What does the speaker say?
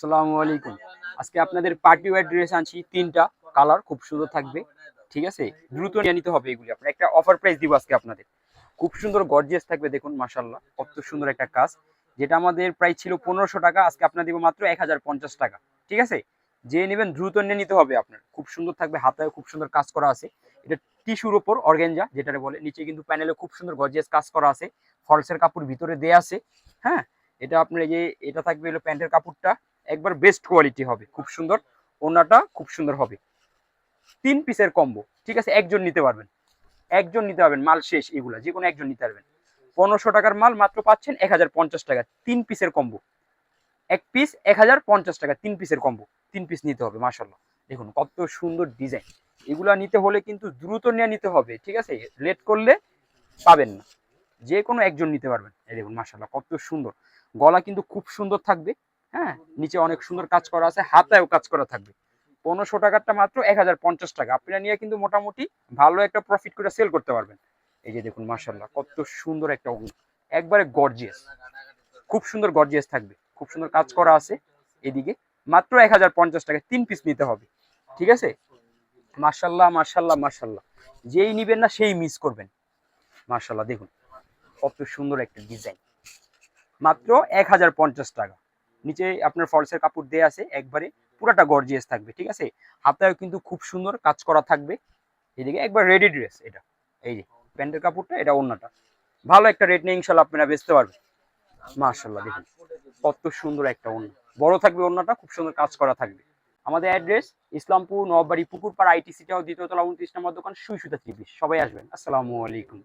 আসসালামু আলাইকুম। আজকে আপনাদের পার্টি ওয়্যার ড্রেস আনছি, ৩টা কালার খুব সুন্দর থাকবে। ঠিক আছে, দ্রুত নিয়ে নিতে হবে এগুলি। আপনার একটা অফার প্রাইস দিব আজকে আপনাদের। খুব সুন্দর গর্জিয়াস থাকবে, দেখুন মাশাআল্লাহ কত সুন্দর একটা কাজ। যেটা আমাদের প্রাইস ছিল ১৫০০ টাকা, আজকে আপনার দিব মাত্র ১০৫০ টাকা। ঠিক আছে, যে নেবেন দ্রুত নিয়ে নিতে হবে আপনার। খুব সুন্দর থাকবে, হাতায় খুব সুন্দর কাজ করা আছে। এটা টিস্যুর ওপর অর্গানজা যেটা বলে, নিচে কিন্তু প্যানেলে খুব সুন্দর গর্জিয়াস কাজ করা আছে। ফলসের কাপড় ভিতরে দেয়া আছে। হ্যাঁ, এটা আপনার এই যে এটা থাকবে হলো প্যান্টের কাপড়টা, একবার বেস্ট কোয়ালিটি হবে, খুব সুন্দর। ওড়নাটা খুব সুন্দর হবে। 3 পিসের কম্বো, ঠিক আছে, একজন নিতে পারবেন, মাল শেষ। এগুলা যে কোনো একজন নিতে পারবেন। ১৫০০ টাকার মাল মাত্র পাচ্ছেন ১০৫০ টাকা। 3 পিসের কম্বো, এক পিস ১০৫০ টাকা, 3 পিসের কম্বো। 3 পিস নিতে হবে। মাশাআল্লাহ দেখুন কত সুন্দর ডিজাইন। এগুলা নিতে হলে কিন্তু দ্রুত নিয়ে নিতে হবে, ঠিক আছে, লেট করলে পাবেন না। যে কোনো একজন নিতে পারবেন। এই দেখুন মাশাআল্লাহ কত সুন্দর। গলা কিন্তু খুব সুন্দর থাকবে। হ্যাঁ, নিচে অনেক সুন্দর কাজ করা আছে, হাতায়ও কাজ করা থাকবে। ১৫০০ টাকারটা মাত্র ১০৫০ টাকা। আপনারা নিয়ে কিন্তু মোটামুটি ভালো একটা প্রফিট করে সেল করতে পারবেন। এই যে দেখুন মাশাআল্লাহ কত সুন্দর একটা ওড়না, একবারে গর্জিয়াস, খুব সুন্দর গর্জিয়াস থাকবে, খুব সুন্দর কাজ করা আছে। এদিকে মাত্র ১০৫০ টাকা, 3 পিস নিতে হবে। ঠিক আছে, মাশাআল্লাহ মাশাআল্লাহ মাশাআল্লাহ। যেই নিবেন না সেই মিস করবেন। মাশাআল্লাহ দেখুন কত সুন্দর একটা ডিজাইন, মাত্র ১০৫০ টাকা। নিচে আপনার ফলসের কাপড় দেয়া আছে, একবারে পুরাটা গর্জিয়াস থাকবে। ঠিক আছে, হাতায়ও কিন্তু খুব সুন্দর কাজ করা থাকবে। এদিকে একবার রেডি ড্রেস এটা। এই যে প্যান্টের কাপড়টা, এটা ওড়নাটা। ভালো একটা রেট নিয়ে ইনশাল্লাহ আপনারা বেচতে পারবেন। মাশাআল্লাহ দেখুন কত সুন্দর একটা ওড়না, বড় থাকবে ওড়নাটা, খুব সুন্দর কাজ করা থাকবে। আমাদের অ্যাড্রেস ইসলামপুর নবাবাড়ি পুকুরপাড়া, আইটিসিটাও, দ্বিতীয় তলা, ২৯ নম্বর দোকান, সুই সুতা ৩০। সবাই আসবেন। আসসালামু আলাইকুম।